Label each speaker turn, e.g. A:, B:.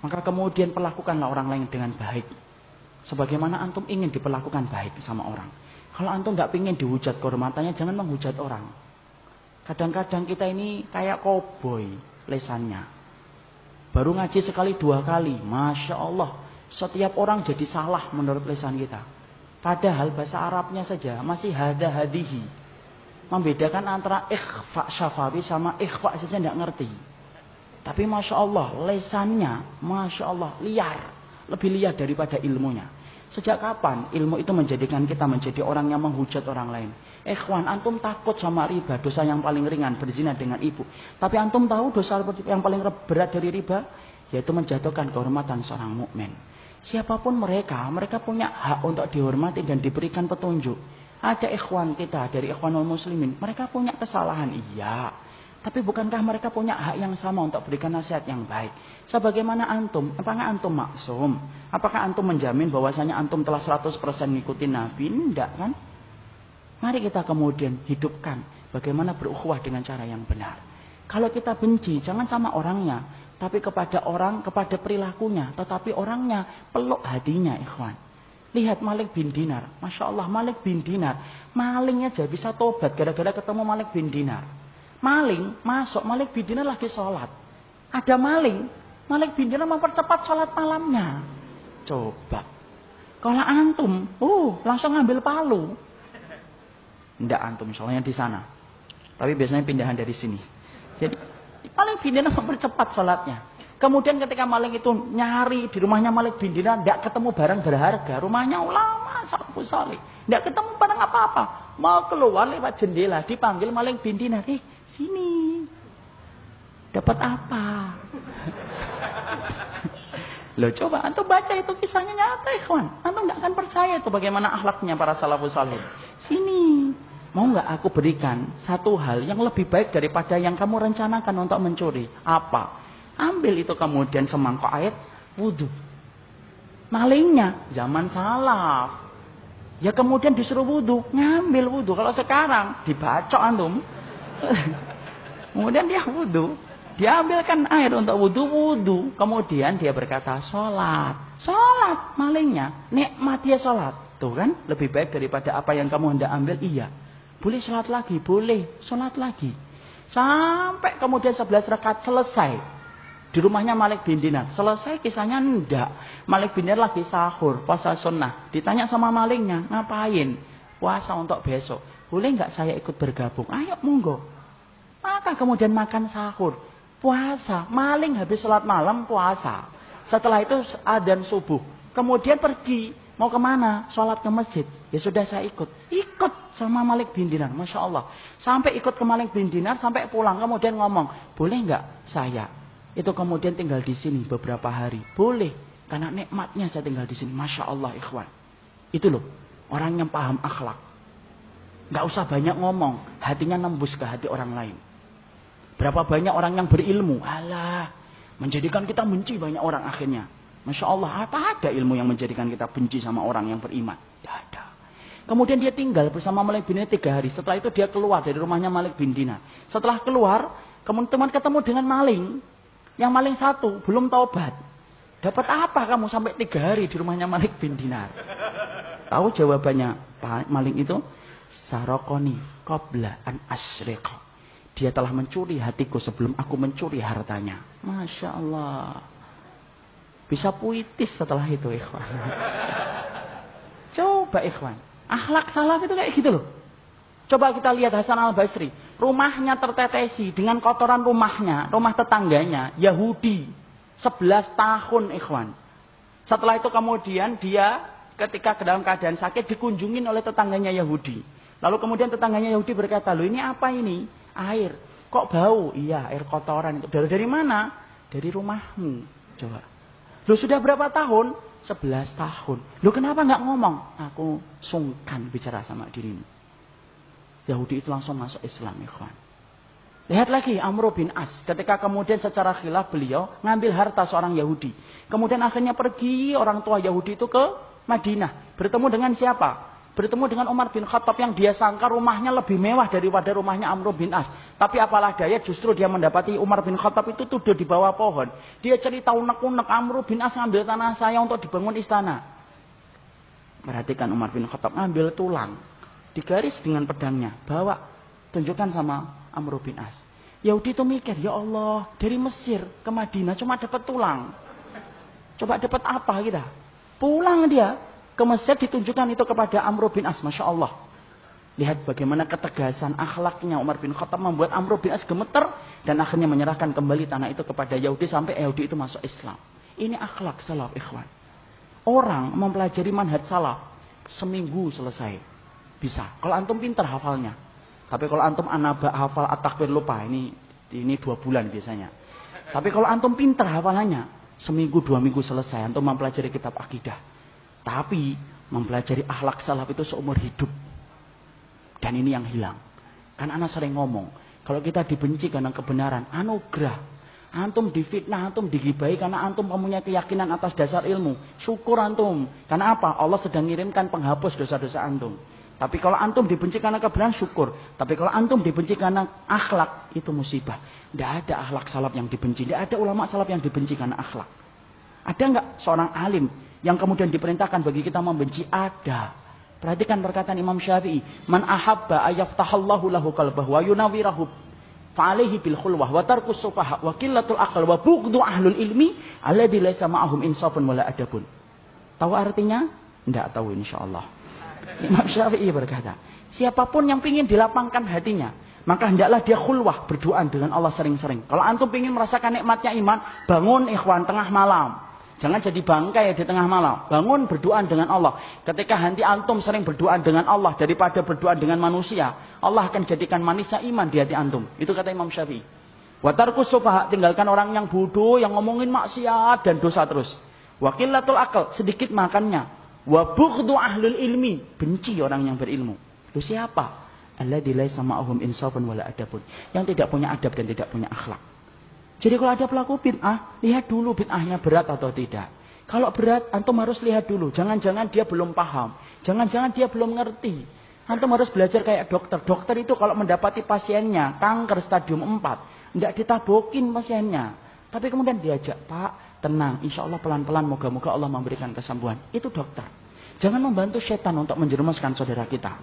A: Maka kemudian perlakukanlah orang lain dengan baik. Sebagaimana antum ingin diperlakukan baik sama orang. Kalau antum nggak ingin dihujat kehormatannya, jangan menghujat orang. Kadang-kadang kita ini kayak koboi lesannya. Baru ngaji sekali 2 kali, Masya Allah. Setiap orang jadi salah menurut lesan kita. Padahal bahasa Arabnya saja masih hada hadihi. Membedakan antara ikhfa syafawi sama ikhfa saja tidak ngerti. Tapi Masya Allah, lesannya Masya Allah liar. Lebih liar daripada ilmunya. Sejak kapan ilmu itu menjadikan kita menjadi orang yang menghujat orang lain? Ikhwan, antum takut sama riba, dosa yang paling ringan, berzina dengan ibu. Tapi antum tahu dosa yang paling berat dari riba? Yaitu menjatuhkan kehormatan seorang mukmin. Siapapun mereka punya hak untuk dihormati dan diberikan petunjuk. Ada ikhwan kita dari ikhwanul muslimin, mereka punya kesalahan, iya. Tapi bukankah mereka punya hak yang sama untuk berikan nasihat yang baik? Sebagaimana antum, apakah antum maksum? Apakah antum menjamin bahwasanya antum telah 100% ngikutin Nabi? Tidak kan? Mari kita kemudian hidupkan bagaimana berukhuwah dengan cara yang benar. Kalau kita benci, jangan sama orangnya, tapi kepada orang, kepada perilakunya, tetapi orangnya, peluk hatinya, ikhwan. Lihat Malik bin Dinar, Masya Allah, Malik bin Dinar, malingnya aja bisa tobat gara-gara ketemu Malik bin Dinar. Maling masuk, Malik bin Dinar lagi sholat. Ada maling, Malik bin Dinar mempercepat sholat malamnya. Coba, kalau antum, langsung ngambil palu. Tidak antum, soalnya di sana. Tapi biasanya pindahan dari sini. Jadi Malik bin Dinar mempercepat sholatnya. Kemudian ketika maling itu nyari di rumahnya Malik bin Dinar, tidak ketemu barang berharga. Rumahnya ulama, salafus salih. Tidak ketemu barang apa-apa. Mau keluar lewat jendela, dipanggil Malik bin Dinar. Sini. Dapat apa? Loh coba, antum baca itu kisahnya nyata, ikhwan. Antum tidak akan percaya itu bagaimana akhlaknya para salafus salih. Sini. Mau nggak aku berikan satu hal yang lebih baik daripada yang kamu rencanakan untuk mencuri? Apa? Ambil itu kemudian semangkok air, wudhu. Malingnya zaman salaf. Ya kemudian disuruh wudhu, ngambil wudhu. Kalau sekarang dibacok antum. Kemudian dia wudhu. Dia ambilkan air untuk wudhu. Kemudian dia berkata sholat. Sholat malingnya. Nikmat dia sholat. Tuh kan lebih baik daripada apa yang kamu hendak ambil. Iya. Boleh sholat lagi. Boleh sholat lagi. Sampai kemudian 11 rakaat selesai. Di rumahnya Malik bin Dinar. Selesai kisahnya enggak. Malik bin Dinar lagi sahur. Puasa sunnah. Ditanya sama malingnya. Ngapain? Puasa untuk besok. Boleh enggak saya ikut bergabung? Ayo monggo. Maka kemudian makan sahur. Puasa. Maling habis sholat malam puasa. Setelah itu adzan subuh. Kemudian pergi. Mau kemana? Sholat ke masjid. Ya sudah saya ikut. Ikut sama Malik bin Dinar. Masya Allah. Sampai ikut ke Malik bin Dinar. Sampai pulang. Kemudian ngomong. Boleh enggak saya itu kemudian tinggal di sini beberapa hari? Boleh. Karena nikmatnya saya tinggal di sini. Masya Allah ikhwan. Itu loh. Orang yang paham akhlak. Nggak usah banyak ngomong. Hatinya nembus ke hati orang lain. Berapa banyak orang yang berilmu. Alah. Menjadikan kita benci banyak orang akhirnya. Masya Allah. Apa ada ilmu yang menjadikan kita benci sama orang yang beriman? Tidak ada. Kemudian dia tinggal bersama Malik bin Dinar 3 hari. Setelah itu dia keluar dari rumahnya Malik bin Dinar. Setelah keluar. Kemudian ketemu dengan maling. Yang maling satu belum taubat. Dapat apa kamu sampai 3 hari di rumahnya Malik bin Dinar? Tahu jawabannya Pak maling itu? Sarokoni qabla an asyriq. Dia telah mencuri hatiku sebelum aku mencuri hartanya. Masya Allah. Bisa puitis setelah itu ikhwan. Coba ikhwan. Akhlak salaf itu kayak gitu loh. Coba kita lihat Hasan al-Basri. Rumahnya tertetesi dengan kotoran rumahnya, rumah tetangganya, Yahudi. 11 tahun ikhwan. Setelah itu kemudian dia ketika dalam keadaan sakit dikunjungin oleh tetangganya Yahudi. Lalu kemudian tetangganya Yahudi berkata, loh ini apa ini? Air. Kok bau? Iya air kotoran itu. Dari mana? Dari rumahmu. Coba. Loh sudah berapa tahun? 11 tahun. Loh kenapa nggak ngomong? Aku sungkan bicara sama dirimu. Yahudi itu langsung masuk Islam, ikhwan. Lihat lagi Amr bin As. Ketika kemudian secara khilaf beliau ngambil harta seorang Yahudi. Kemudian akhirnya pergi orang tua Yahudi itu ke Madinah. Bertemu dengan siapa? bertemu dengan Umar bin Khattab yang dia sangka rumahnya lebih mewah daripada rumahnya Amr bin As. Tapi apalah daya, justru dia mendapati Umar bin Khattab itu tidur di bawah pohon. Dia cerita unek-unek, Amr bin As ngambil tanah saya untuk dibangun istana. Perhatikan, Umar bin Khattab ngambil tulang, digaris dengan pedangnya, bawa, tunjukkan sama Amr bin As. Yahudi itu mikir, ya Allah, dari Mesir ke Madinah cuma dapat tulang. Coba dapat apa kita? Pulang dia ke Mesir, ditunjukkan itu kepada Amr bin As. Masya Allah. Lihat bagaimana ketegasan akhlaknya Umar bin Khattab membuat Amr bin As gemeter dan akhirnya menyerahkan kembali tanah itu kepada Yahudi sampai Yahudi itu masuk Islam. Ini akhlak salaf, ikhwan. Orang mempelajari manhaj salaf seminggu selesai. Bisa. Kalau antum pintar hafalnya. Tapi kalau antum anaba hafal at-takbir lupa, ini 2 bulan biasanya. Tapi kalau antum pintar hafalannya, seminggu 2 minggu selesai antum mempelajari kitab akidah. Tapi mempelajari akhlak salaf itu seumur hidup. Dan ini yang hilang. Kan ana sering ngomong, kalau kita dibenci karena kebenaran, anugerah. Antum difitnah, antum digibahi karena antum mempunyai keyakinan atas dasar ilmu. Syukur antum. Karena apa? Allah sedang ngirimkan penghapus dosa-dosa antum. Tapi kalau antum dibenci karena kebenaran, syukur. Tapi kalau antum dibenci karena akhlak, itu musibah. Tidak ada akhlak salaf yang dibenci. Tidak ada ulama salaf yang dibenci karena akhlak. Ada nggak seorang alim yang kemudian diperintahkan bagi kita membenci? Ada. Perhatikan perkataan Imam Syafi'i. Man ahabba ayyaftahallahu lahu qalbahu wa yunawwirahu fa'alaihi bil khulwah wa tarkus sufaha wa qillatul aql wa bughdu ahlul ilmi alladzi laisa ma'ahum insafun wala adabun. Tahu artinya? Tidak tahu insyaallah. Imam Syafi'i berkata, siapapun yang ingin dilapangkan hatinya, maka hendaklah dia khulwah, berdoa dengan Allah sering-sering. Kalau antum ingin merasakan nikmatnya iman, bangun ikhwan tengah malam. Jangan jadi bangkai di tengah malam. Bangun berdoa dengan Allah. Ketika hati antum sering berdoa dengan Allah daripada berdoa dengan manusia, Allah akan jadikan manisnya iman di hati antum. Itu kata Imam Syafi'i. Wa tarkus sufaha, tinggalkan orang yang bodoh, yang ngomongin maksiat dan dosa terus. Wa qillatul aql, sedikit makannya. Wa bughdu ahlul ilmi, benci orang yang berilmu. Itu siapa? Alladzi laisa ma'ahum insafun wala adabun, yang tidak punya adab dan tidak punya akhlak. Jadi kalau ada pelaku bid'ah, lihat dulu bid'ahnya berat atau tidak. Kalau berat, antum harus lihat dulu. Jangan-jangan dia belum paham. Jangan-jangan dia belum ngerti. Antum harus belajar kayak dokter. Dokter itu kalau mendapati pasiennya kanker stadium 4, tidak ditabokin pasiennya. Tapi kemudian diajak, Pak, tenang, insya Allah pelan-pelan, moga-moga Allah memberikan kesembuhan. Itu dokter. Jangan membantu setan untuk menjerumuskan saudara kita.